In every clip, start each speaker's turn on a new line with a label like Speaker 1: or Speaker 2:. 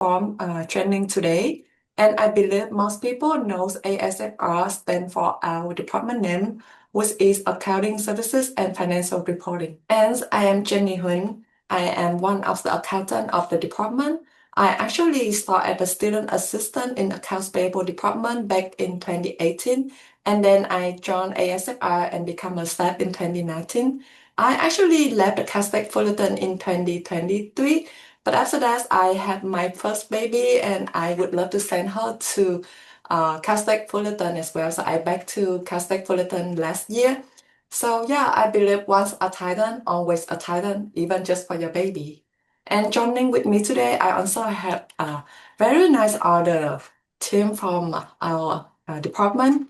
Speaker 1: form training today, and I believe most people knows ASFR stand for our department name, which is Accounting Services and Financial Reporting. And I am Jenny Hun. I am one of the accountant of the department. I actually started as a student assistant in Accounts Payable department back in 2018, and then I joined ASFR and become a staff in 2019. I actually left the Castek Fullerton in 2023, but after that, I had my first baby, and I would love to send her to Castek Fullerton as well. So I back to Castek Fullerton last year. So yeah, I believe once a Titan, always a Titan, even just for your baby. And joining with me today, I also have a very nice other team from our department.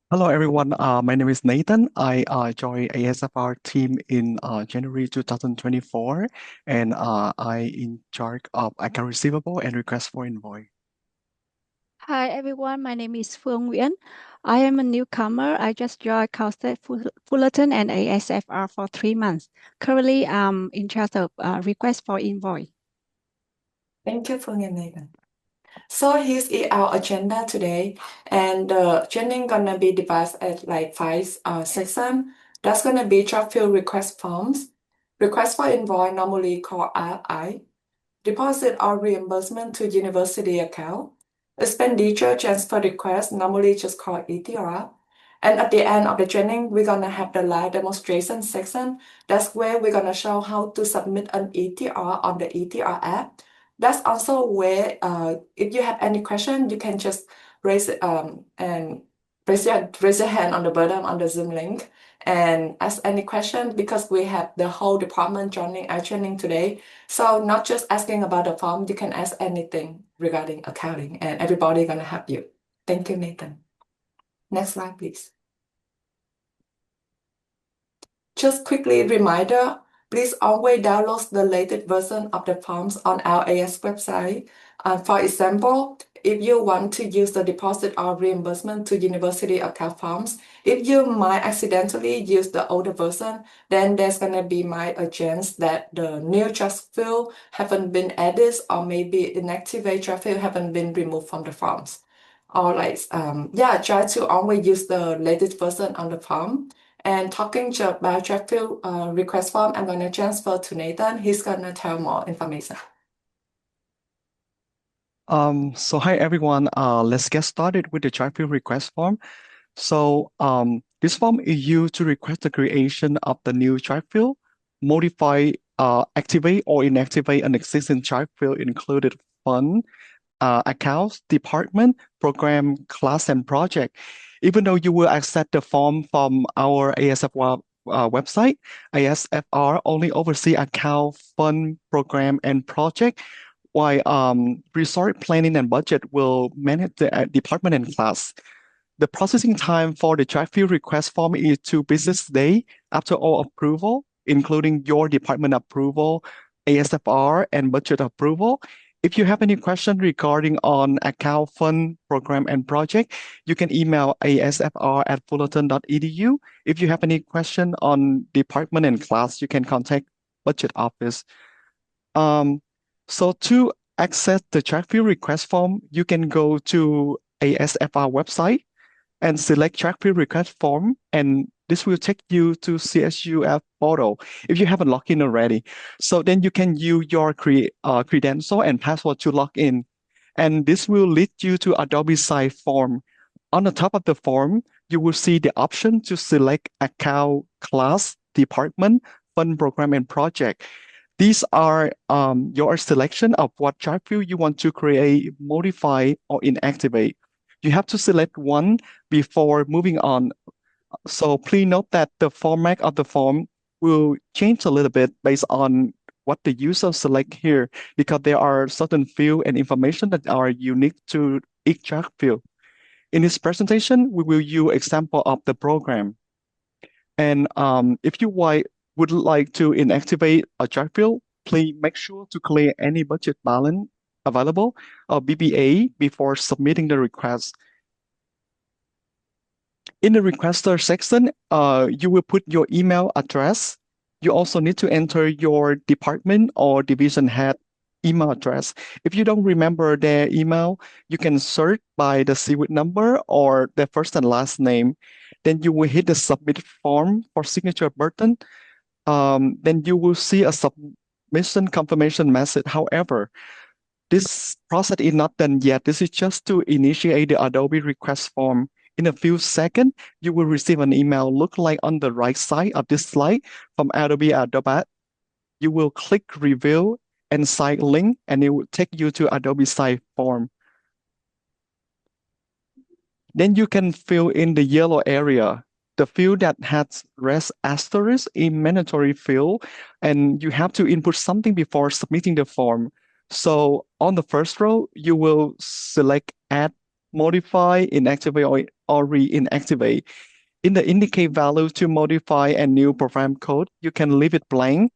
Speaker 2: Hello, everyone. My name is Nathan. I joined ASFR team in January 2024, and I in charge of account receivable and request for invoice.
Speaker 3: Hi everyone, my name is Phương Nguyễn. I am a newcomer. I just joined Caltech Fullerton and ASFR for 3 months. Currently, I'm in charge of request for invoice.
Speaker 1: Thank you, Phương and Nathan. So here's our agenda today, and the training gonna be divided at like 5 sections. That's gonna be job field request forms, request for invoice, normally called RI, deposit or reimbursement to university account, expenditure transfer request, normally just called ETR. And at the end of the training, we're gonna have the live demonstration section. That's where we're gonna show how to submit an ETR on the ETR app. That's also where if you have any question, you can just raise and raise your hand on the bottom on the Zoom link and ask any question, because we have the whole department joining our training today. So not just asking about the form, you can ask anything regarding accounting, and everybody gonna help you. Thank you, Nathan. Next slide, please. Just quickly reminder, please always download the latest version of the forms on our AS website. For example, if you want to use the deposit or reimbursement to university account forms, if you might accidentally use the older version, then there's gonna be a chance that the new draft field haven't been added, or maybe inactivate draft field haven't been removed from the forms. Or try to always use the latest version on the form. And talking about draft field request form, I'm gonna transfer to Nathan. He's gonna tell more information.
Speaker 2: So hi everyone. Let's get started with the job field request form. So this form is used to request the creation of the new job field, modify, activate or inactivate an existing job field included fund, accounts, department, program, class, and project. Even though you will access the form from our ASFR website, ASFR only oversee account, fund, program, and project, while resource planning and budget will manage the department and class. The processing time for the job field request form is 2 business days after all approval, including your department approval, ASFR, and budget approval. If you have any question regarding on account, fund, program, and project, you can email asfr@fullerton.edu. If you have any question on department and class, you can contact budget office. So to access the job field request form, you can go to ASFR website and select job field request form, and this will take you to CSUF portal if you haven't logged in already. So then you can use your credential and password to log in. And this will lead you to Adobe Sign form. On the top of the form, you will see the option to select account, class, department, fund, program, and project. These are your selection of what job field you want to create, modify, or inactivate. You have to select one before moving on. So please note that the format of the form will change a little bit based on what the user select here, because there are certain fields and information that are unique to each job field. In this presentation, we will use example of the program. And if you would like to inactivate a job field, please make sure to clear any budget balance available or BBA before submitting the request. In the requester section, you will put your email address. You also need to enter your department or division head email address. If you don't remember their email, you can search by the CWIT number or their first and last name. Then you will hit the submit form for signature button. Then you will see a submission confirmation message. However, this process is not done yet. This is just to initiate the Adobe request form. In a few seconds, you will receive an email look like on the right side of this slide from Adobe Acrobat. You will click review and site link, and it will take you to Adobe site form. Then you can fill in the yellow area. The field that has red asterisk is mandatory field, and you have to input something before submitting the form. So on the first row, you will select add, modify, inactivate, or re-inactivate. In the indicate value to modify a new program code, you can leave it blank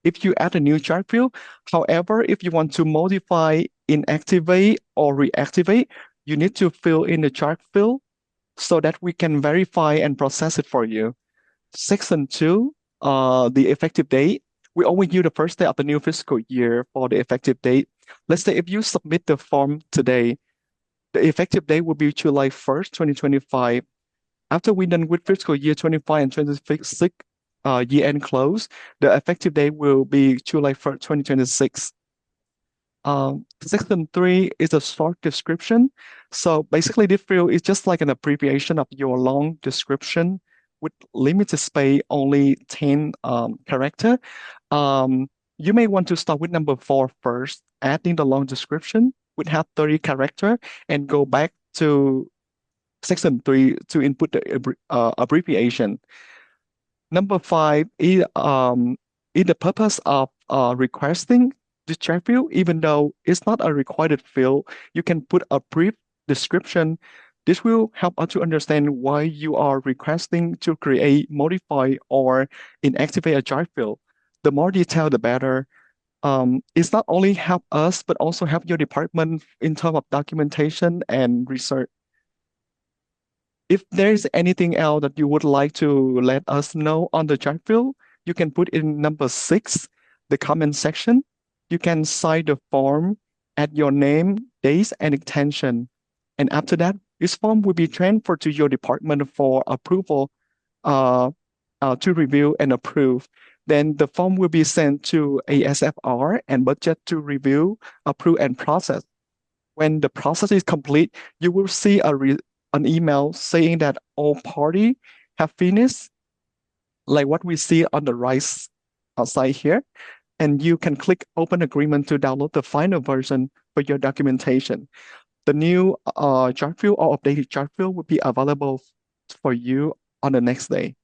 Speaker 2: if you add a new chart field. However, if you want to modify, inactivate, or reactivate, you need to fill in the chart field so that we can verify and process it for you. Section 2, the effective date. We only use the first day of the new fiscal year for the effective date. Let's say if you submit the form today, the effective date will be July 1st, 2025. After we're done with fiscal year 25 and 26 year-end close, the effective date will be July 1st, 2026. Section 3 is a short description. So basically, this field is just like an abbreviation of your long description with limited space, only 10 character. You may want to start with number 4 first, adding the long description would have 30 character, and go back to section 3 to input the abbreviation. Number 5 is the purpose of requesting the chart field. Even though it's not a required field, you can put a brief description. This will help us to understand why you are requesting to create, modify, or inactivate a chart field. The more detail, the better. It's not only help us, but also help your department in terms of documentation and research. If there's anything else that you would like to let us know on the chart field, you can put in number 6, the comment section. You can sign the form, add your name, dates, and extension. And after that, this form will be transferred to your department for approval, to review and approve. Then the form will be sent to ASFR and budget to review, approve, and process. When the process is complete, you will see an email saying that all parties have finished, like what we see on the right side here. And you can click Open Agreement to download the final version for your documentation. The new chart field or updated chart field will be available for you on the next day.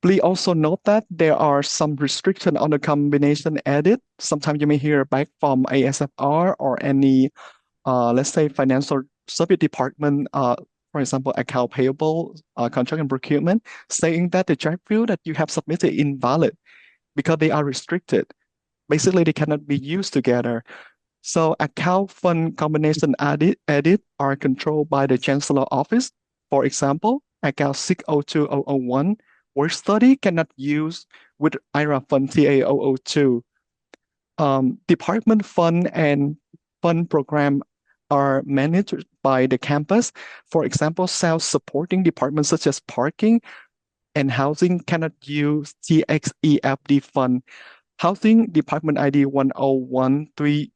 Speaker 2: Please also note that there are some restrictions on the combination edit. Sometimes you may hear back from ASFR or any, let's say, financial service department, for example, account payable, contract and procurement, saying that the chart field that you have submitted is invalid because they are restricted. Basically, they cannot be used together. So account fund combination edit are controlled by the Chancellor Office. For example, account 602001 work study cannot use with IRA fund TA002. Department fund and fund program are managed by the campus. For example, sales-supporting departments such as parking and housing cannot use TXEFD fund. Housing Department ID 10130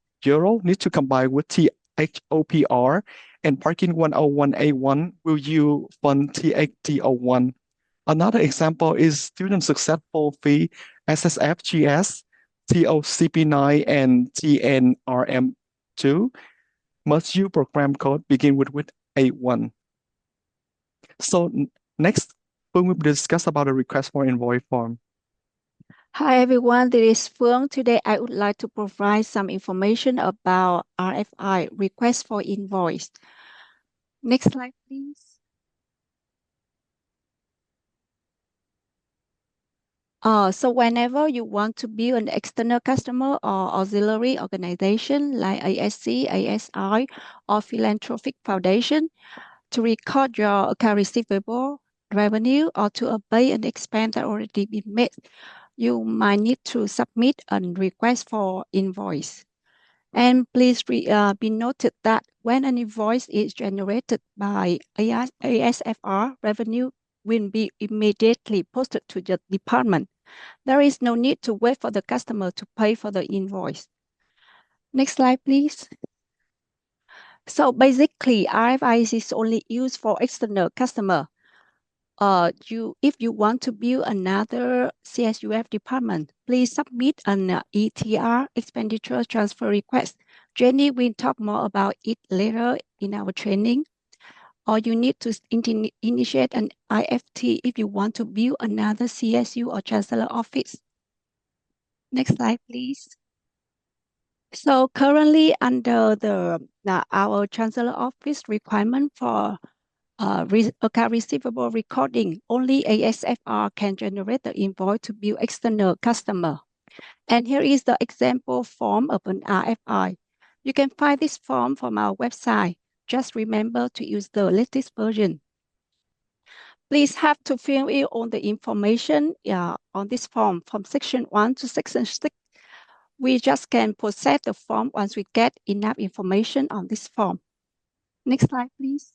Speaker 2: needs to combine with THOPR, and Parking 101A1 will use fund TXT01. Another example is Student Successful Fee SSFGS, TOCP9, and TNRM2 must use program code begin with A1. So next, we will discuss about the request for invoice form.
Speaker 3: Hi everyone, this is Phương. Today I would like to provide some information about RFI, Request for Invoice. Next slide, please. So whenever you want to build an external customer or auxiliary organization like ASC, ASI, or philanthropic foundation, to record your account receivable, revenue, or to obey an expense that already been made, you might need to submit a request for invoice. And please be noted that when an invoice is generated by ASFR, revenue will be immediately posted to the department. There is no need to wait for the customer to pay for the invoice. Next slide, please. So basically, RFI is only used for external customer. If you want to build another CSUF department, please submit an ETR, expenditure transfer request. Jenny will talk more about it later in our training. Or you need to initiate an IFT if you want to build another CSU or Chancellor office. Next slide, please. So currently under our Chancellor office requirement for account receivable recording, only ASFR can generate the invoice to bill external customer. And here is the example form of an RFI. You can find this form from our website. Just remember to use the latest version. Please have to fill in all the information on this form from section 1 to section 6. We just can process the form once we get enough information on this form. Next slide, please.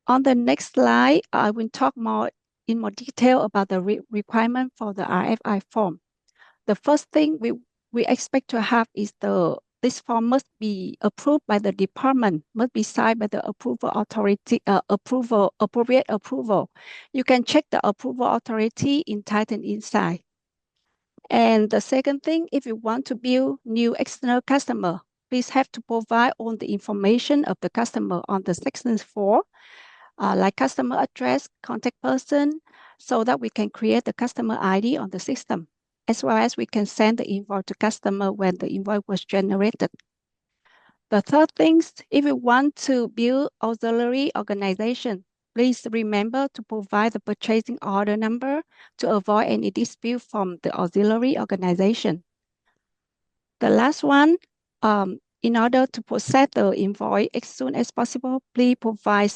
Speaker 3: On the next slide, I will talk in more detail about the requirement for the RFI form. The first thing we expect to have is this form must be approved by the department, must be signed by the approval authority, appropriate approval. You can check the approval authority in Titan Insight. And the second thing, if you want to build new external customer, please have to provide all the information of the customer on the section 4, like customer address, contact person, so that we can create the customer ID on the system, as well as we can send the invoice to customer when the invoice was generated. The third thing, if you want to build auxiliary organization, please remember to provide the purchasing order number to avoid any dispute from the auxiliary organization. The last one, in order to process the invoice as soon as possible, please provide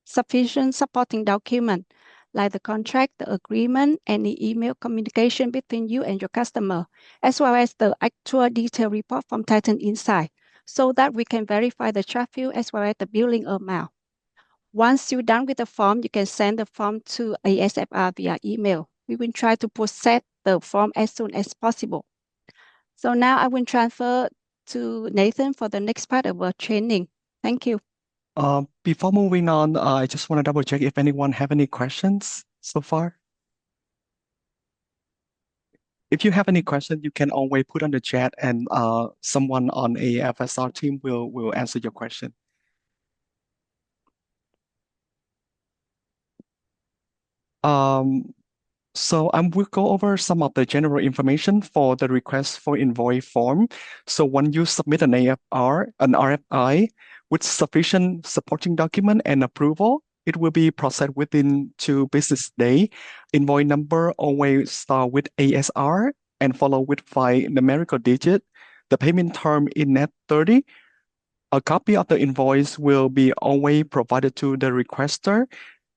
Speaker 3: sufficient supporting document like the contract, the agreement, any email communication between you and your customer, as well as the actual detailed report from Titan Insight, so that we can verify the traffic as well as the billing amount. Once you're done with the form, you can send the form to ASFR via email. We will try to process the form as soon as possible. So now I will transfer to Nathan for the next part of our training. Thank you.
Speaker 2: Before moving on, I just want to double check if anyone have any questions so far. If you have any questions, you can always put on the chat and someone on a FSR team will answer your question. So I will go over some of the general information for the request for invoice form. So when you submit an RFI with sufficient supporting document and approval, it will be processed within 2 business days. Invoice number always start with ASR and follow with 5 numerical digits. The payment term is net 30. A copy of the invoice will be always provided to the requester.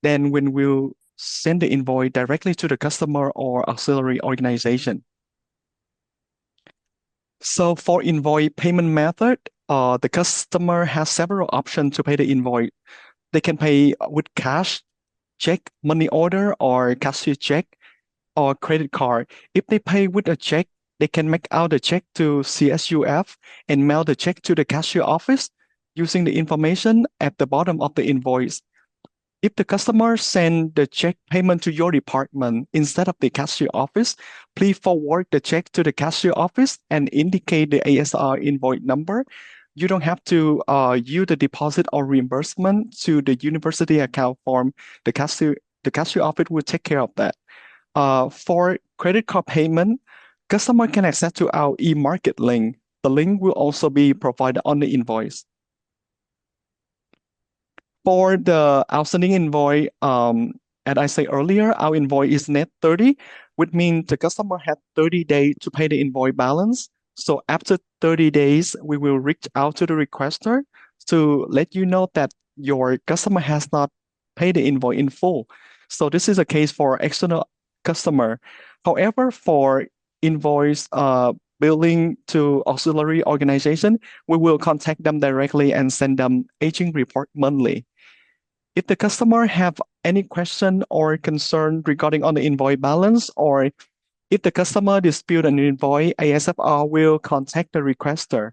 Speaker 2: Then when we'll send the invoice directly to the customer or auxiliary organization. So for invoice payment method, the customer has several options to pay the invoice. They can pay with cash, check, money order, or cashier check, or credit card. If they pay with a check, they can make out the check to CSUF and mail the check to the cashier office using the information at the bottom of the invoice. If the customer send the check payment to your department instead of the cashier office, please forward the check to the cashier office and indicate the ASR invoice number. You don't have to use the deposit or reimbursement to the university account form. The cashier office will take care of that. For credit card payment, customer can access to our e-market link. The link will also be provided on the invoice. For the outstanding invoice, as I said earlier, our invoice is net 30, which means the customer had 30 days to pay the invoice balance. So after 30 days, we will reach out to the requester to let you know that your customer has not paid the invoice in full. So this is a case for external customer. However, for invoice billing to auxiliary organization, we will contact them directly and send them aging report monthly. If the customer have any question or concern regarding on the invoice balance, or if the customer dispute an invoice, ASFR will contact the requester.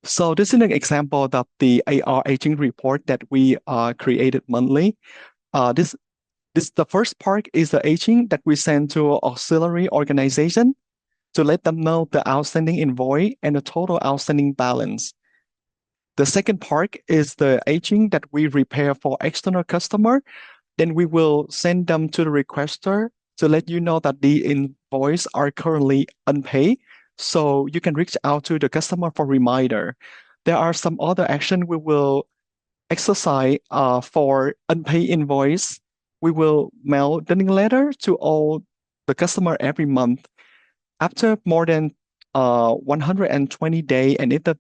Speaker 2: So this is an example of the AR aging report that we created monthly. This the first part is the aging that we send to auxiliary organization to let them know the outstanding invoice and the total outstanding balance. The second part is the aging that we repair for external customer. Then we will send them to the requester to let you know that the invoice are currently unpaid. So you can reach out to the customer for reminder. There are some other action we will exercise for unpaid invoice. We will mail dunning letter to all the customer every month. After more than 120 days, and if the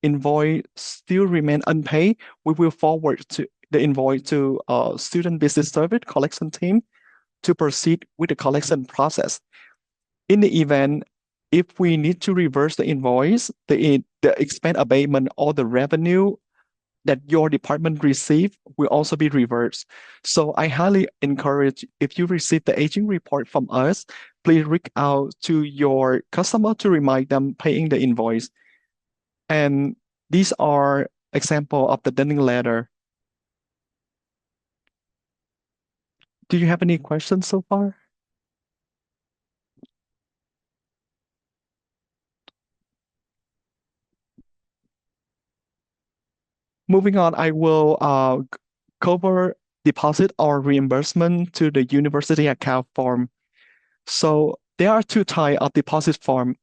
Speaker 2: invoice still remain unpaid, we will forward to the invoice to student business service collection team to proceed with the collection process. In the event, if we need to reverse the invoice, the expense abatement or the revenue that your department receive will also be reversed. So I highly encourage, if you receive the aging report from us, please reach out to your customer to remind them paying the invoice. And these are example of the dunning letter. Do you have any questions so far? Moving on, I will cover deposit or reimbursement to the university account form. So there are two types of deposit form.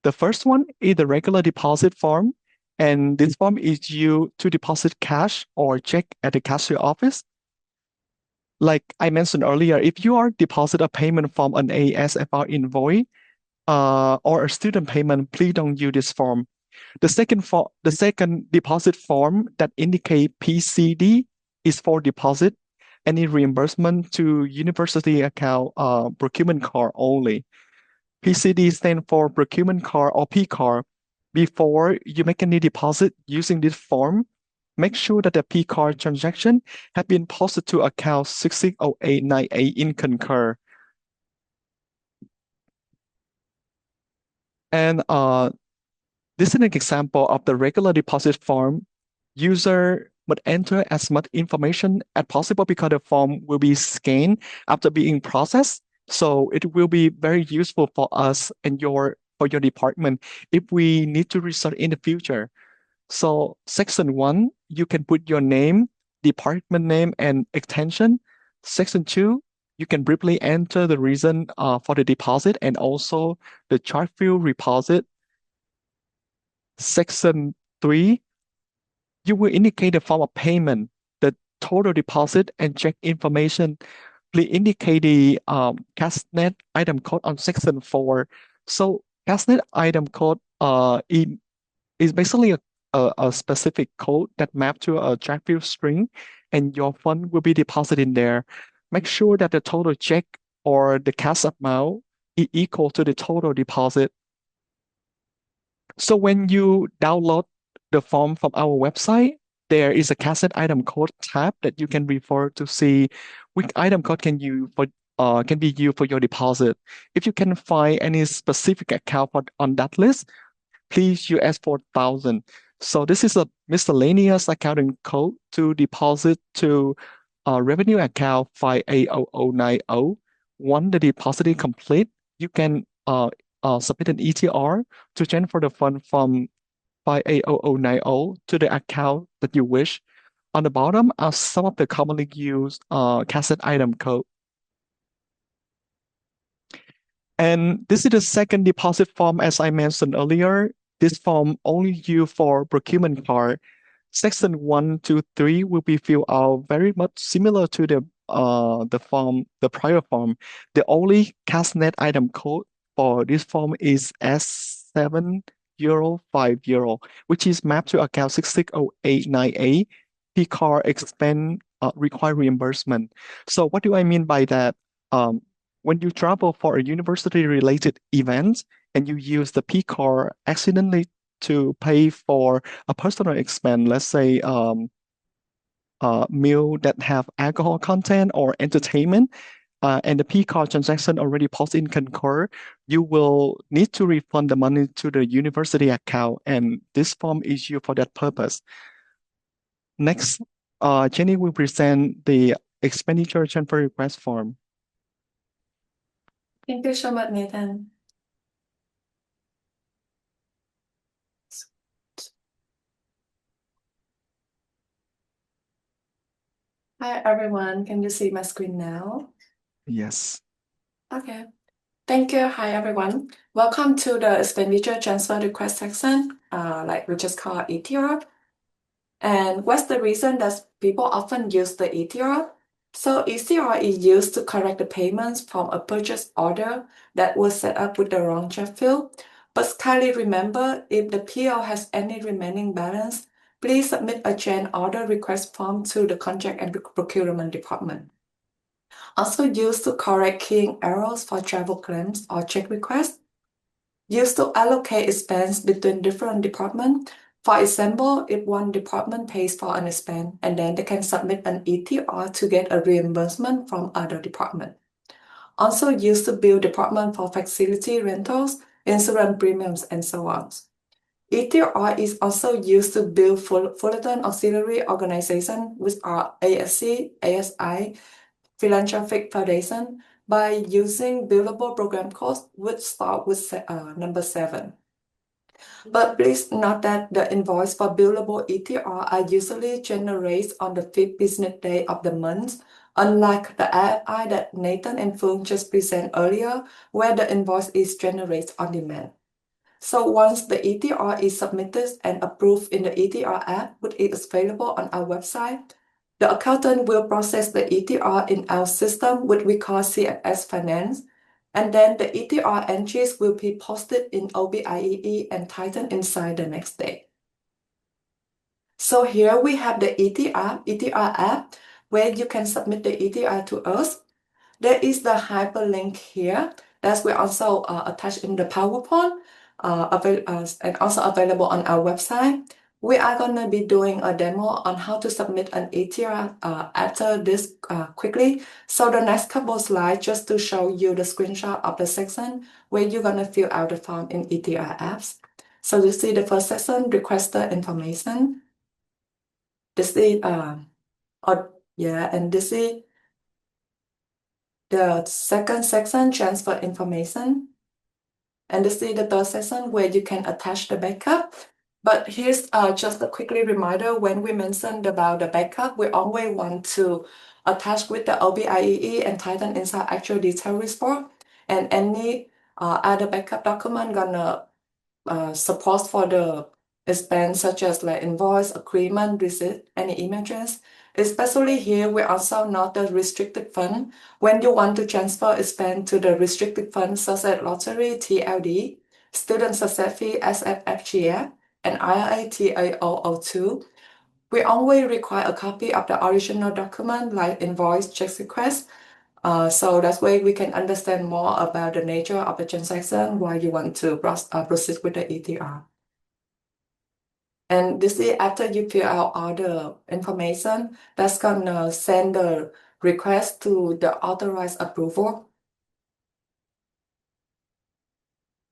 Speaker 2: The first one is the regular deposit form, and this form is used to deposit cash or check at the cashier office. Like I mentioned earlier, if you are deposit a payment from an ASFR invoice or a student payment, please don't use this form. The second deposit form that indicate PCD is for deposit any reimbursement to university account procurement card only. PCD stands for procurement card or P card. Before you make any deposit using this form, make sure that the P card transaction have been posted to account 660898 in Concur. And this is an example of the regular deposit form. User must enter as much information as possible because the form will be scanned after being processed. So it will be very useful for us and for your department if we need to research in the future. So section 1, you can put your name, department name, and extension. Section 2, you can briefly enter the reason for the deposit and also the chart field deposit. Section 3, you will indicate the form of payment, the total deposit, and check information. Please indicate the CashNet item code on section 4. So CashNet item code is basically a specific code that maps to a track field string, and your fund will be deposited in there. Make sure that the total check or the cash amount is equal to the total deposit. So when you download the form from our website, there is a cassette item code tab that you can refer to see which item code can be used for your deposit. If you can find any specific account on that list, please use S4000. So this is a miscellaneous accounting code to deposit to revenue account 580090. Once the deposit is complete, you can submit an ETR to transfer the fund from 580090 to the account that you wish. On the bottom are some of the commonly used cassette item code. And this is the second deposit form, as I mentioned earlier. This form only used for procurement card. Section 1, 2, 3 will be filled out very much similar to the prior form. The only CashNet item code for this form is S7050, which is mapped to account 660898. P card expense require reimbursement. So what do I mean by that? when you travel for a university-related event and you use the P card accidentally to pay for a personal expense, let's say meal that have alcohol content or entertainment, and the P card transaction already paused in Concur, you will need to refund the money to the university account, and this form is used for that purpose. Next, Jenny will present the expenditure transfer request form.
Speaker 1: Thank you so much, Nathan. Hi, everyone. Can you see my screen now?
Speaker 2: Yes.
Speaker 1: Okay. Thank you. Hi, everyone. Welcome to the expenditure transfer request section, like we just call ETR. And what's the reason that people often use the ETR? So ETR is used to correct the payments from a purchase order that was set up with the wrong check field. But kindly remember, if the PO has any remaining balance, please submit a change order request form to the Contract and Procurement Department. Also used to correct keying errors for travel claims or check requests. Used to allocate expense between different departments. For example, if one department pays for an expense and then they can submit an ETR to get a reimbursement from other department. Also used to bill department for facility rentals, insurance premiums, and so on. ETR is also used to bill Fullerton Auxiliary Organization, which are ASC, ASI, Philanthropic Foundation, by using billable program codes, which start with number 7. But please note that the invoice for billable ETR are usually generated on the 5th business day of the month, unlike the AFI that Nathan and Phương just presented earlier, where the invoice is generated on demand. So once the ETR is submitted and approved in the ETR app, which is available on our website, the accountant will process the ETR in our system, which we call CFS Finance, and then the ETR entries will be posted in OBIEE and Titan Inside the next day. So here we have the ETR app, where you can submit the ETR to us. There is the hyperlink here that we also attach in the PowerPoint and also available on our website. We are going to be doing a demo on how to submit an ETR after this quickly. So the next couple slides just to show you the screenshot of the section where you're going to fill out the form in ETR apps. So you see the first section, requester information. This is, and this is the second section, transfer information. And this is the third section where you can attach the backup. But here's just a quickly reminder, when we mentioned about the backup, we always want to attach with the OBIEE and Titan Inside Actual Detail Report. And any other backup document gonna support for the expense such as like invoice, agreement, receipt, any images. Especially here, we also note the restricted fund. When you want to transfer expense to the restricted fund such as lottery, TLD, student success fee, SFFGF, and IRA TAOO2, we always require a copy of the original document like invoice, check request. So that's why we can understand more about the nature of the transaction while you want to proceed with the ETR. And this is after you fill out all the information, that's gonna send the request to the authorized approval.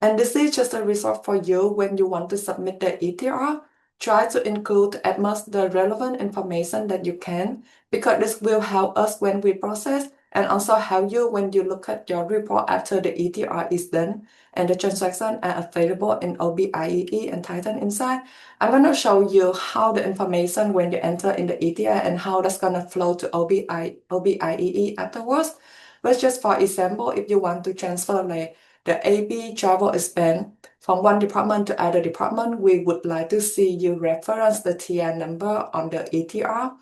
Speaker 1: And this is just a resource for you when you want to submit the ETR. Try to include at most the relevant information that you can, because this will help us when we process and also help you when you look at your report after the ETR is done and the transactions are available in OBIEE and Titan Inside. I'm going to show you how the information when you enter in the ETR and how that's going to flow to OBIEE afterwards. But just for example, if you want to transfer like the AB travel expense from one department to other department, we would like to see you reference the TR number on the ETR.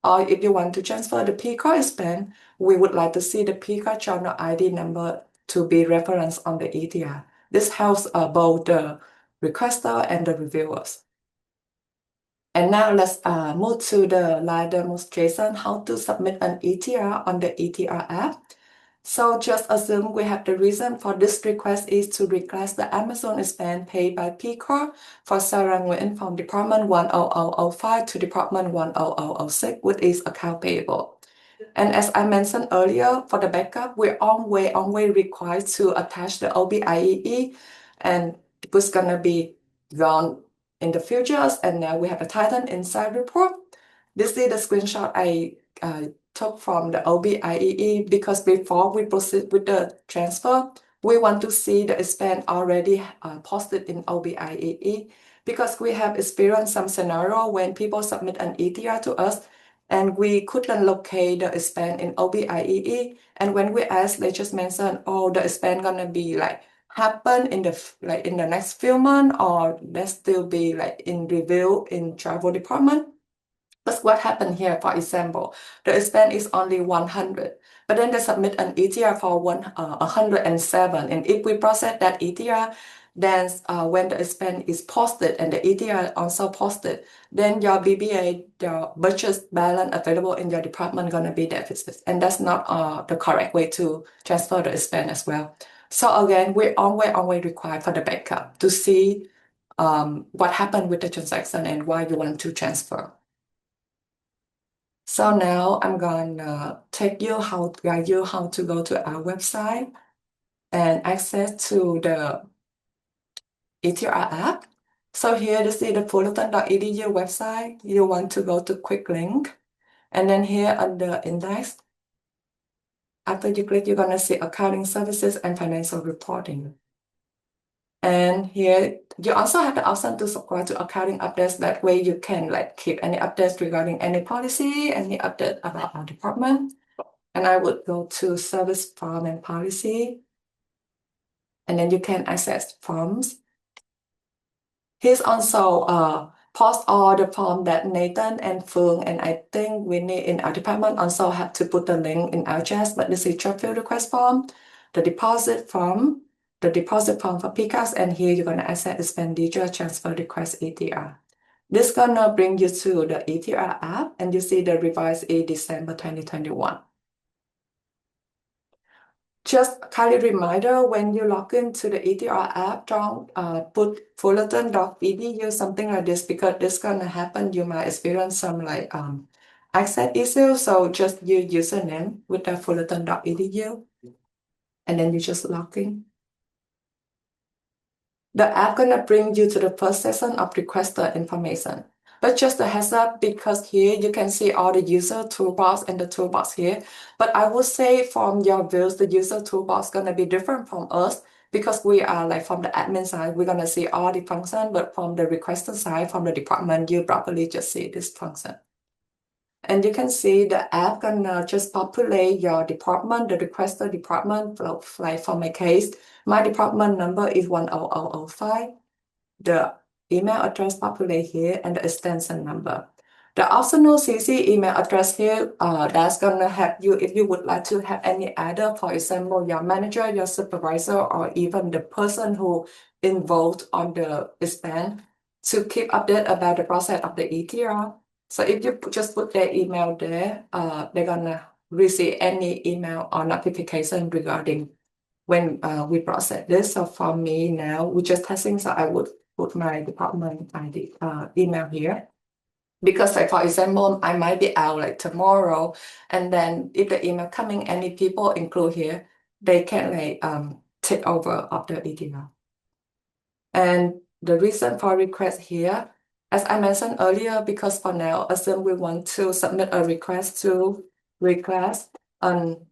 Speaker 1: Or if you want to transfer the PCOR expense, we would like to see the PCOR journal ID number to be referenced on the ETR. This helps both the requester and the reviewers. And now let's move to the live demonstration how to submit an ETR on the ETR app. So just assume we have the reason for this request is to reclass the Amazon spend paid by PCOR for Sarah Nguyen from Department 10005 to Department 10006 with its account payable. And as I mentioned earlier, for the backup, we're always required to attach the OBIEE, and it was gonna be gone in the futures. And now we have a Titan Insight report. This is the screenshot I took from the OBIEE because before we proceed with the transfer, we want to see the spend already posted in OBIEE because we have experienced some scenario when people submit an ETR to us and we couldn't locate the spend in OBIEE. And when we asked, they just mentioned, oh, the spend gonna be like happen in the next few months, or that still be like in review in travel department. But what happened here, for example, the spend is only 100, but then they submit an ETR for 107. And if we process that ETR, then when the spend is posted and the ETR also posted, then your BBA, your budget balance available in your department gonna be deficit. And that's not the correct way to transfer the spend as well. So again, we always require for the backup to see what happened with the transaction and why you want to transfer. So now I'm gonna guide you how to go to our website and access to the ETR app. So here this is the fullerton.edu website. You want to go to quick link, and then here under index, after you click, you're gonna see accounting services and financial reporting. And here you also have the option to subscribe to accounting updates. That way you can like keep any updates regarding any policy, any update about our department. And I would go to service form and policy. And then you can access forms. Here's also post all the form that Nathan and Phương and I think we need in our department also have to put the link in our chat, but this is trust field request form, the deposit form for PCAS, and here you're gonna access expenditure transfer request ETR. This gonna bring you to the ETR app, and you see the revised in December 2021. Just kindly reminder, when you log into the ETR app, don't put fullerton.edu, something like this, because this gonna happen. You might experience some like access issues. So just use username with the fullerton.edu, and then you just log in. The app gonna bring you to the first section of requester information. But just a heads up, because here you can see all the user toolbox and the toolbox here. But I would say from your views, the user toolbox gonna be different from us because we are like from the admin side, we're gonna see all the function, but from the requester side, from the department, you probably just see this function. And you can see the app gonna just populate your department, the requester department. Like for my case, my department number is 10005. The email address populate here and the extension number. The optional CC email address here, that's gonna help you if you would like to have any other, for example, your manager, your supervisor, or even the person who involved on the spend to keep update about the process of the ETR. So if you just put their email there, they're gonna receive any email or notification regarding when we process this. So for me now, we're just testing, so I would put my department ID email here. Because like for example, I might be out like tomorrow, and then if the email coming, any people include here, they can like take over of the ETL. And the reason for request here, as I mentioned earlier, because for now, assume we want to submit a request to request on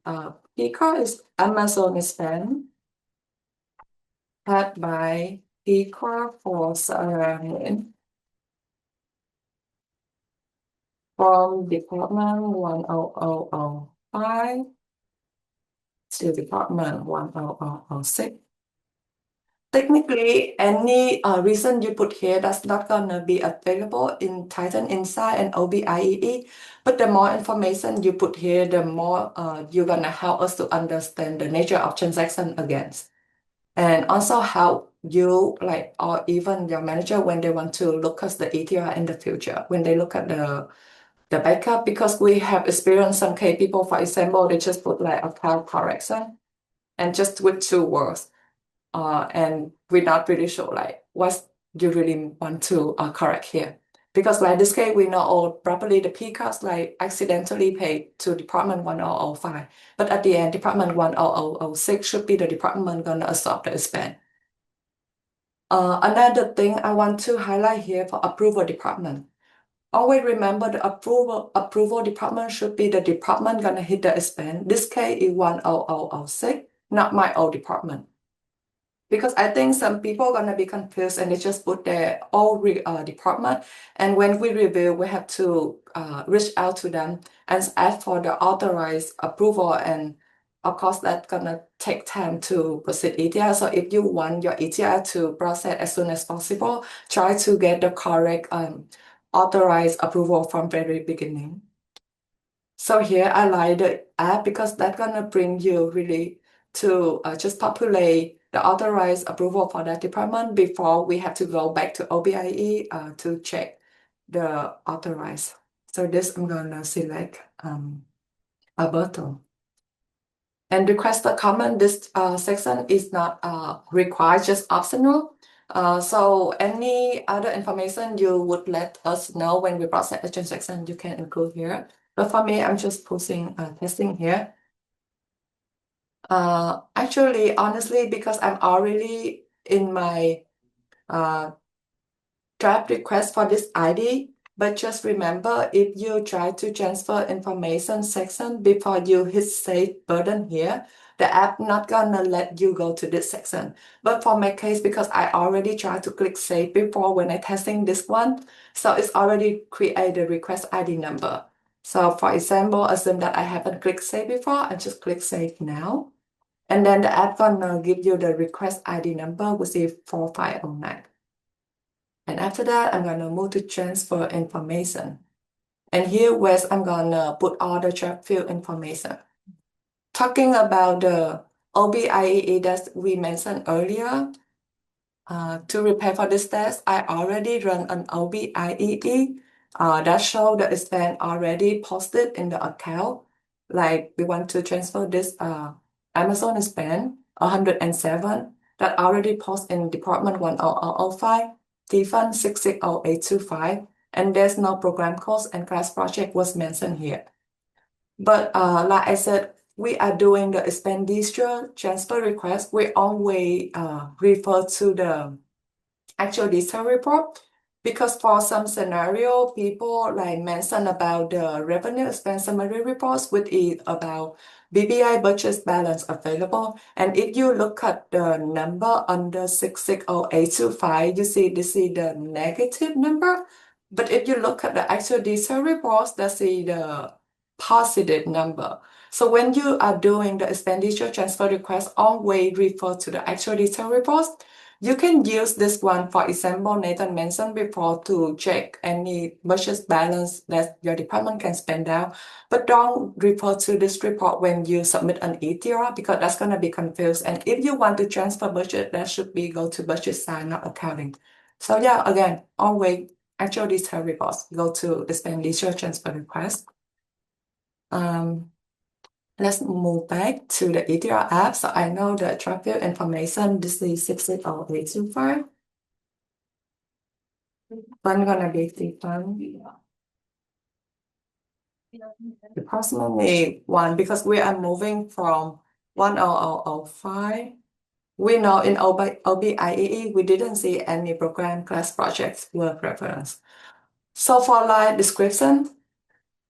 Speaker 1: PCOR is Amazon spend had by PCOR for surrounding from Department 10005 to Department 10006. Technically, any reason you put here that's not gonna be available in Titan Insight and OBIEE, but the more information you put here, the more you're gonna help us to understand the nature of transaction against. And also how you like, or even your manager, when they want to look at the ETR in the future, when they look at the the backup because we have experienced some case people, for example, they just put like account correction and just with 2 words. And we're not really sure like what you really want to correct here. Because like this case, we know all properly the P-cards like accidentally paid to Department 1005. But at the end, Department 1006 should be the department gonna absorb the expense. Another thing I want to highlight here for approval department. Always remember the approval department should be the department gonna hit the expense. This case is 1006, not my old department. Because I think some people are gonna be confused and they just put their old department. And when we review, we have to reach out to them and ask for the authorized approval. And of course, that's gonna take time to proceed ETR. So if you want your ETR to process as soon as possible, try to get the correct authorized approval from very beginning. So here I like the app because that's gonna bring you really to just populate the authorized approval for that department before we have to go back to OBIE to check the authorized. So this I'm gonna select Alberto. And request a comment, this section is not required, just optional. So any other information you would let us know when we process a transaction, you can include here. But for me, I'm just posting testing here. Actually, honestly, because I'm already in my draft request for this ID, but just remember if you try to transfer information section before you hit save button here, the app not gonna let you go to this section. But for my case, because I already tried to click save before when I testing this one, so it's already created a request ID number. So for example, assume that I haven't clicked save before, I just click save now. And then the app gonna give you the request ID number, which is 4509. And after that, I'm gonna move to transfer information. And here where I'm gonna put all the track field information. Talking about the OBIEE that we mentioned earlier, to prepare for this test, I already run an OBIEE that show the expense already posted in the account. Like we want to transfer this Amazon expense 107 that already post in Department 10005, T-Fund 660825, and there's no program cost and class project was mentioned here. But like I said, we are doing the expenditure transfer request. We always refer to the actual detail report because for some scenario, people like mention about the revenue expense summary reports, which is about BBI budget balance available. And if you look at the number under 660825, you see this is the negative number. But if you look at the actual detail reports, that's the positive number. So when you are doing the expenditure transfer request, always refer to the actual detail reports. You can use this one, for example, Nathan mentioned before to check any budget balance that your department can spend out, but don't refer to this report when you submit an ETR because that's going to be confused. And if you want to transfer budget, that should be go to budget side, not accounting. So yeah, again, always actual detail reports, go to expenditure transfer request. Let's move back to the ETR app. So I know the traffic information, this is 60825. One gonna be different. Approximately 1 because we are moving from 10005. We know in OBIEE, we didn't see any program class projects work reference. So for slide description,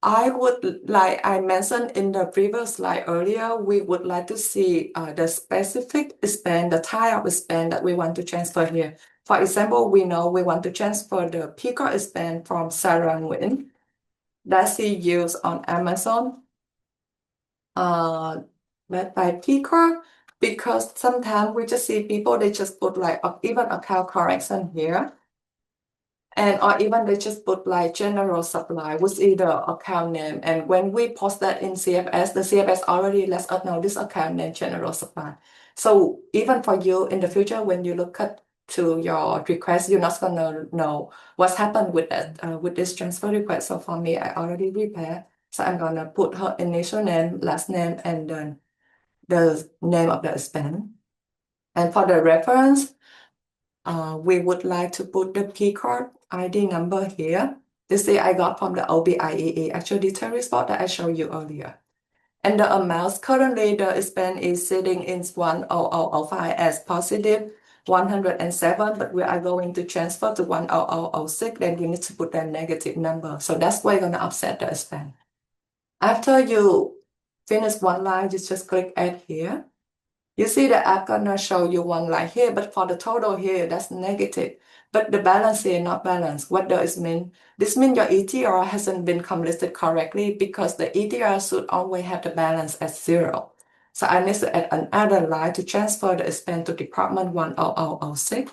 Speaker 1: I would like I mentioned in the previous slide earlier, we would like to see the specific spend, the type of spend that we want to transfer here. For example, we know we want to transfer the Pico spend from Sarah Nguyen that she used on Amazon. But by Pico, because sometimes we just see people, they just put like even account correction here. And or even they just put like general supply, which is the account name. And when we post that in CFS, the CFS already lets us know this account name general supply. So even for you in the future, when you look at to your request, you're not gonna know what's happened with that with this transfer request. So for me, I already prepared. So I'm gonna put her initial name, last name, and then the name of the expense. And for the reference, we would like to put the P card ID number here. This is I got from the OBIEE actual detail report that I showed you earlier. And the amounts currently the expense is sitting in 10005 as positive 107, but we are going to transfer to 10006, then you need to put that negative number. So that's why you're gonna offset the expense. After you finish one line, you just click add here. You see the app gonna show you one line here, but for the total here, that's negative. But the balance here not balanced. What does it mean? This means your ETR hasn't been completed correctly because the ETR should always have the balance at 0. So I need to add another line to transfer the expense to department 10006.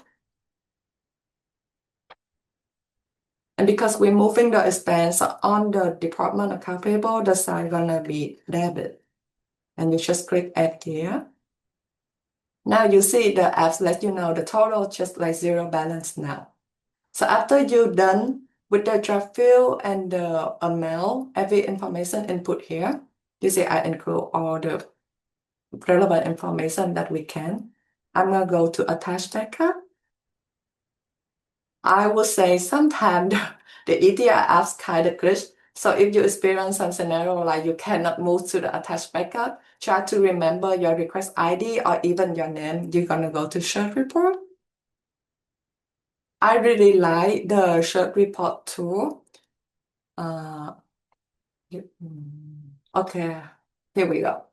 Speaker 1: And because we're moving the expense on the department account payable, the sign gonna be debit. And you just click add here. Now you see the apps let you know the total just like 0 balance now. So after you're done with the draft field and the amount, every information input here, you see I include all the relevant information that we can. I'm gonna go to attach backup. I would say sometimes the ETR apps kind of glitch. So if you experience some scenario like you cannot move to the attached backup, try to remember your request ID or even your name. You're gonna go to search report. I really like the search report tool. Okay, here we go.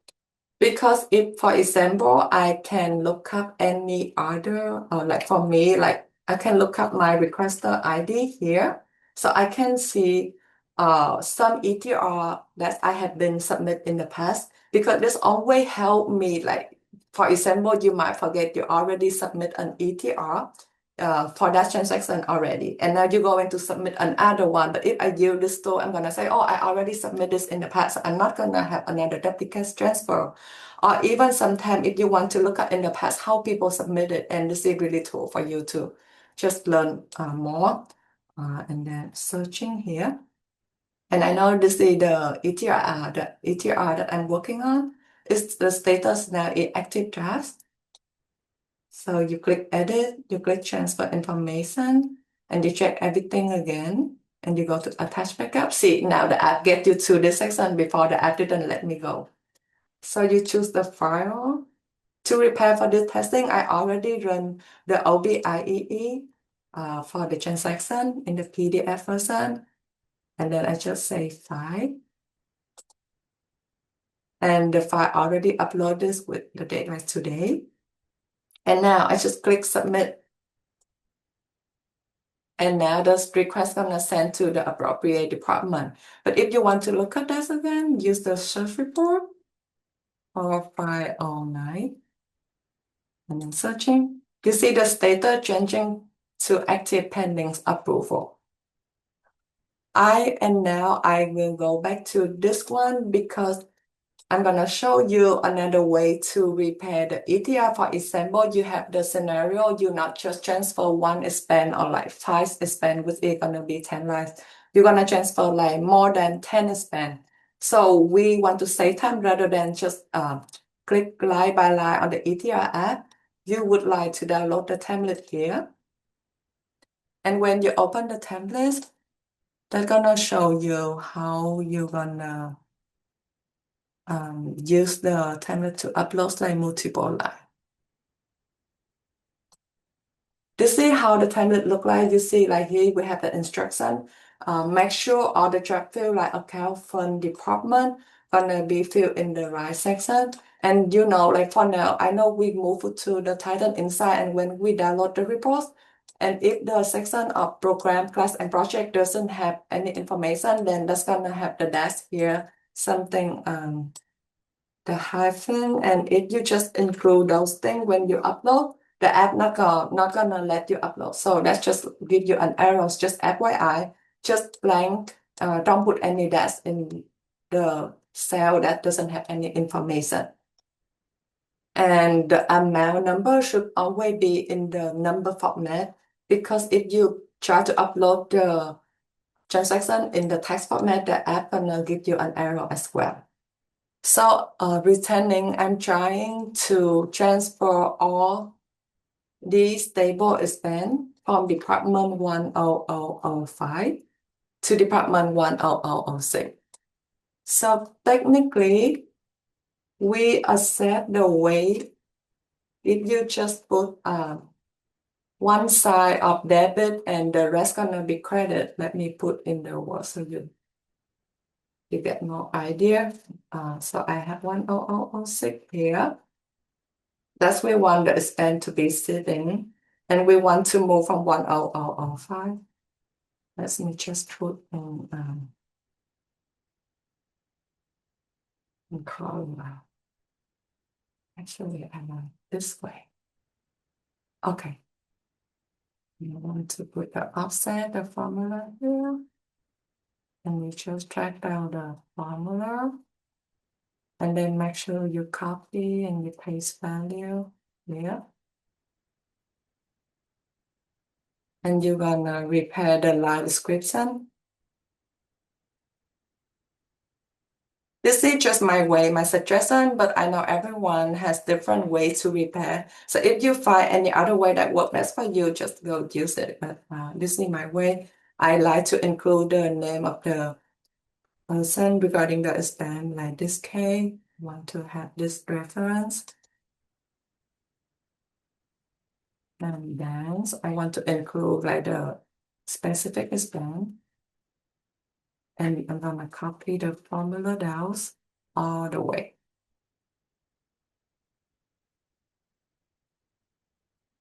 Speaker 1: Because if, for example, I can look up any other, or like for me, like I can look up my requester ID here. So I can see some ETR that I have been submitted in the past, because this always help me, like, for example, you might forget you already submit an ETR for that transaction already. And now you're going to submit another one. But if I use this tool, I'm gonna say, oh, I already submitted this in the past. So I'm not gonna have another duplicate transfer. Or even sometimes if you want to look at in the past how people submitted, and this is really tool for you to just learn more. And then searching here. And I know this is the ETR that I'm working on. It's the status now is active draft. So you click edit, you click transfer information, and you check everything again, and you go to attach backup. See, now the app get you to this section before the app didn't let me go. So you choose the file. To prepare for this testing, I already run the OBIEE for the transaction in the PDF version. And then I just say file. And the file already uploaded with the date like today. And now I just click submit. And now this request gonna send to the appropriate department. But if you want to look at this again, use the search report or file online. And then searching, you see the status changing to active pending approval. Now I will go back to this one because I'm gonna show you another way to repair the ETR. For example, you have the scenario, you not just transfer one expense or like 5 expense, which is gonna be 10 lines. You're gonna transfer like more than 10 expense. So we want to save time rather than just click line by line on the ETR app. You would like to download the template here. And when you open the template, that's gonna show you how you're gonna use the template to upload like multiple lines. This is how the template look like. You see, like here we have the instruction. Make sure all the draft field like account fund department gonna be filled in the right section. And you know, like for now, I know we move to the title inside, and when we download the reports, and if the section of program, class, and project doesn't have any information, then that's gonna have the dash here, something the hyphen, and if you just include those things when you upload, the app not gonna let you upload. So that's just give you an error, just FYI, just blank, don't put any dash in the cell that doesn't have any information. And the amount number should always be in the number format, because if you try to upload the transaction in the text format, the app gonna give you an error as well. So returning, I'm trying to transfer all these table expense from department 10005 to department 10006. So technically, we accept the way if you just put one side of debit and the rest gonna be credit. Let me put in the word so you get more idea. So I have 10006 here. That's we want the expense to be sitting, and we want to move from 10005. Let me just put in column. Actually, I want this way. Okay. You want to put the offset, the formula here. And you just track down the formula. And then make sure you copy and you paste value here. And you're gonna repair the line description. This is just my way, my suggestion, but I know everyone has different ways to repair. So if you find any other way that works best for you, just go use it. But this is my way. I like to include the name of the person regarding the expense, like this case. Want to have this reference. And then I want to include like the specific expense. And I'm gonna copy the formula down all the way.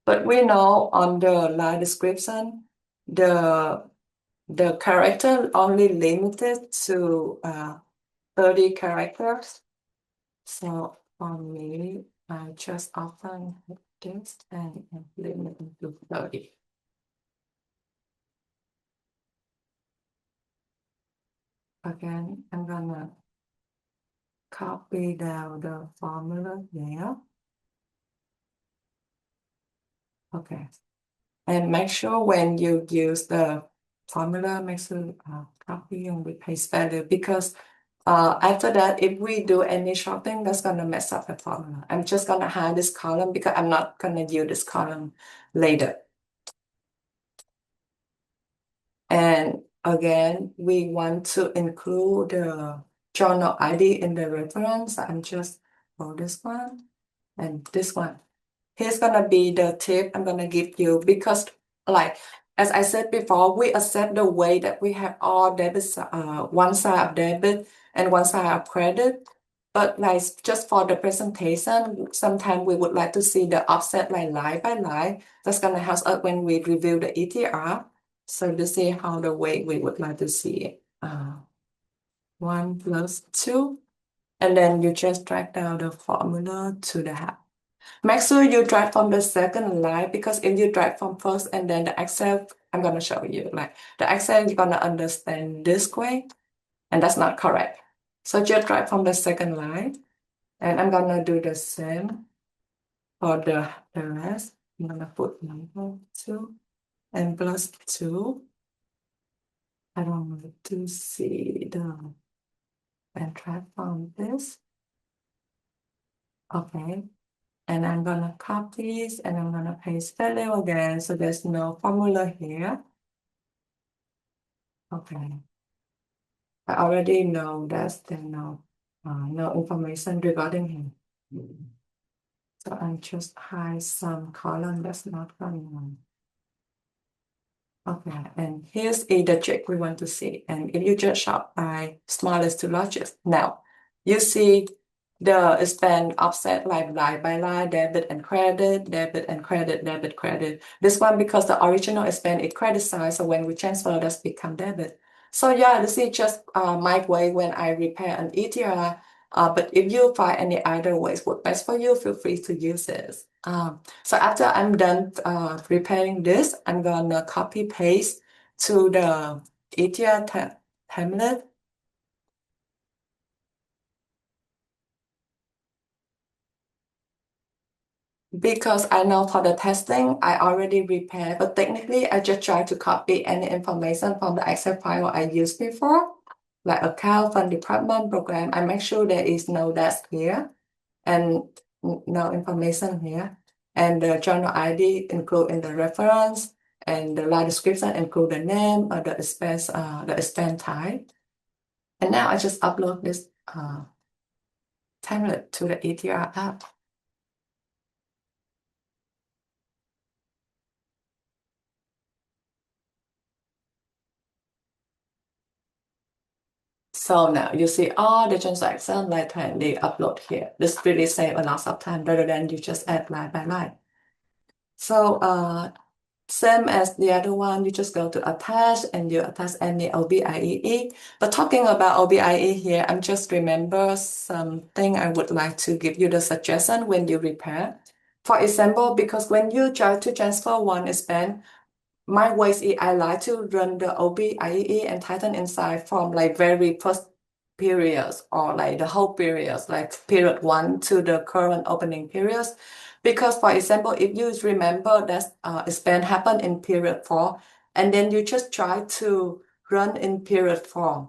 Speaker 1: But we know on the line description, the character only limited to 30 characters. So for me, I just often hit this and limit it to 30. Again, I'm gonna copy down the formula there. Okay. And make sure when you use the formula, make sure copy and we paste value, because after that, if we do any shopping, that's gonna mess up the formula. I'm just gonna hide this column because I'm not gonna use this column later. And again, we want to include the journal ID in the reference. I'm just for this one and this one. Here's gonna be the tip I'm gonna give you, because like as I said before, we accept the way that we have all debit, one side of debit and one side of credit. But like just for the presentation, sometimes we would like to see the offset like line by line. That's gonna help us when we review the ETR. So to see how the way we would like to see it. 1 plus 2. And then you just drag down the formula to the half. Make sure you drag from the second line, because if you drag from first and then the Excel, I'm gonna show you, like the Excel, you're gonna understand this way, and that's not correct. So just drag from the second line, and I'm gonna do the same for the rest. I'm gonna put number 2 and plus 2. I don't want to see the and drag from this. Okay. And I'm gonna copy this and I'm gonna paste value again. So there's no formula here. Okay. I already know there's no information regarding him. So I just hide some column that's not going on. Okay, and here's the trick we want to see. And if you just shop by smallest to largest, now you see the spend offset like line by line, debit and credit, debit and credit, debit, credit. This one, because the original spend is credit side, so when we transfer, that's become debit. So yeah, this is just my way when I repair an ETR. But if you find any other ways work best for you, feel free to use this. So after I'm done preparing this, I'm gonna copy paste to the ETL template. because I know for the testing, I already prepared, but technically I just try to copy any information from the Excel file I used before, like account, fund department, program. I make sure there is no desk here and no information here. And the journal ID include in the reference, and the line description include the name or the expense type. And now I just upload this template to the ETR app. So now you see all the transactions like they upload here. This really save a lot of time rather than you just add line by line. So same as the other one, you just go to attach and you attach any OBIEE. But talking about OBIEE here, I'm just remember something I would like to give you the suggestion when you repair. For example, because when you try to transfer one expense, my way is I like to run the OBIEE and Titan inside from like very first periods or like the whole periods, like period 1 to the current opening periods. Because for example, if you remember that expense happened in period 4, and then you just try to run in period 4.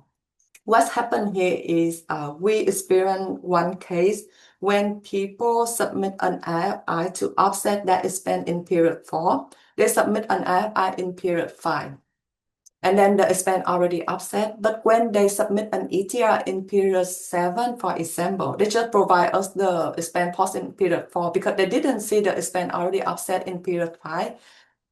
Speaker 1: What's happened here is we experienced one case when people submit an AFI to offset that expense in period 4. They submit an AFI in period 5. And then the expense already offset. But when they submit an ETR in period 7, for example, they just provide us the expense post in period 4 because they didn't see the expense already offset in period 5.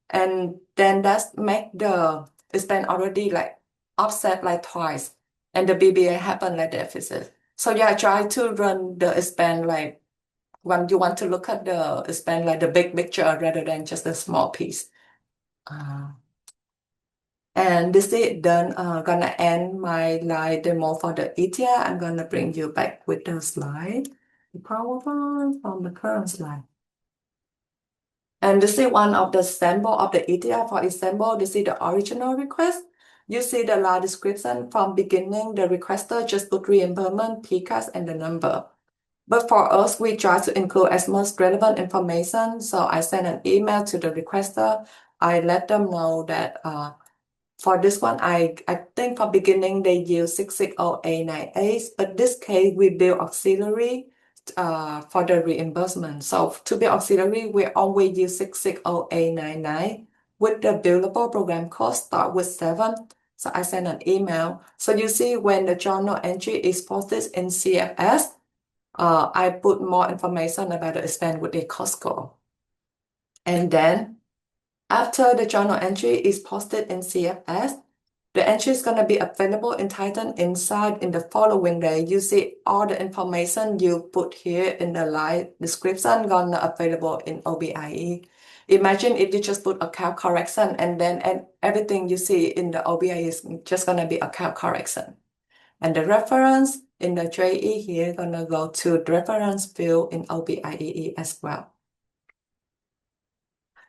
Speaker 1: And then that's make the expense already like offset like twice. And the BBA happen like deficit. So yeah, try to run the expense like when you want to look at the expense like the big picture rather than just a small piece. And this is done. Gonna end my live demo for the ETR. I'm gonna bring you back with the slide, the PowerPoint from the current slide. And this is one of the sample of the ETR. For example, this is the original request. You see the line description from beginning, the requester just put reimbursement, PCAS, and the number. But for us, we try to include as much relevant information. So I send an email to the requester. I let them know that for this one, I think for beginning they use 660A98, but this case we build auxiliary for the reimbursement. So to be auxiliary, we always use 660A99 with the billable program cost start with 7. So I send an email. So you see when the journal entry is posted in CFS, I put more information about the expense with the cost score. And then after the journal entry is posted in CFS, the entry is going to be available in Titan inside in the following day. You see all the information you put here in the live description gonna available in OBIE. Imagine if you just put account correction and then everything you see in the OBIE is just gonna be account correction. And the reference in the JE here gonna go to the reference field in OBIE as well.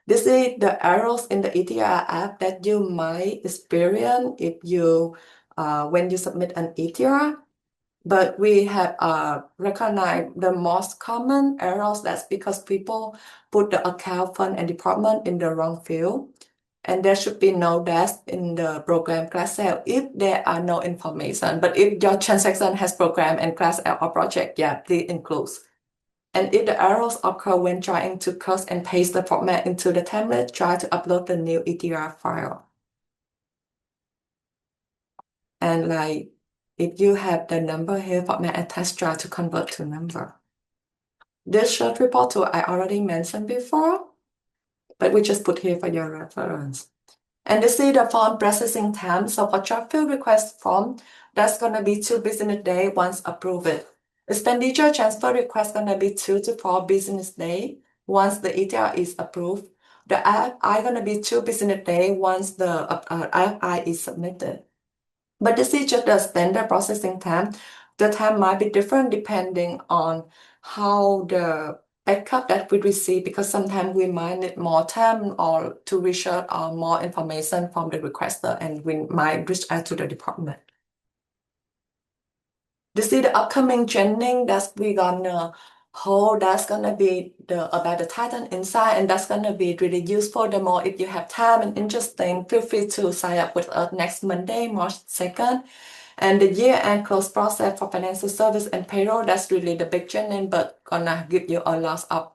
Speaker 1: This is the errors in the ETR app that you might experience if you when you submit an ETR. But we have recognized the most common errors. That's because people put the account, fund, and department in the wrong field. And there should be no dash in the program class cell if there are no information. But if your transaction has program and class L or project, yeah, please include. And if the errors occur when trying to cut and paste the format into the template, try to upload the new ETR file. And like, if you have the number here, format attached, try to convert to number. This short report tool I already mentioned before, but we just put here for your reference. And this is the form processing time. So for job field request form, that's gonna be 2 business days once approved. Expenditure transfer request gonna be 2 to 4 business days once the ETR is approved. The IFI gonna be 2 business days once the IFI is submitted. But this is just the standard processing time. The time might be different depending on how the backup that we receive, because sometimes we might need more time or to research or more information from the requester, and we might reach out to the department. This is the upcoming training that we're gonna that's gonna be about the Titan Insight, and that's gonna be really useful. The more if you have time and interesting, feel free to sign up with us next Monday, March 2nd. And the year-end close process for financial service and payroll, that's really the big training, but gonna give you a lot of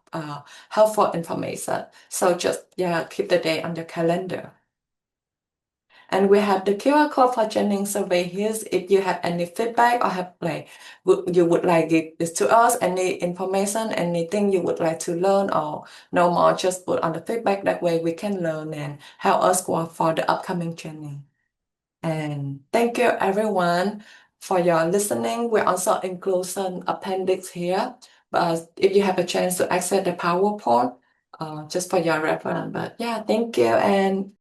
Speaker 1: helpful information. So just keep the day on your calendar. And we have the QR code for training survey here. If you have any feedback or have you would like give this to us, any information, anything you would like to learn or know more, just put on the feedback. That way we can learn and help us go for the upcoming training. And thank you everyone for your listening. We also include some appendix here, but if you have a chance to access the PowerPoint, just for your reference. But thank you and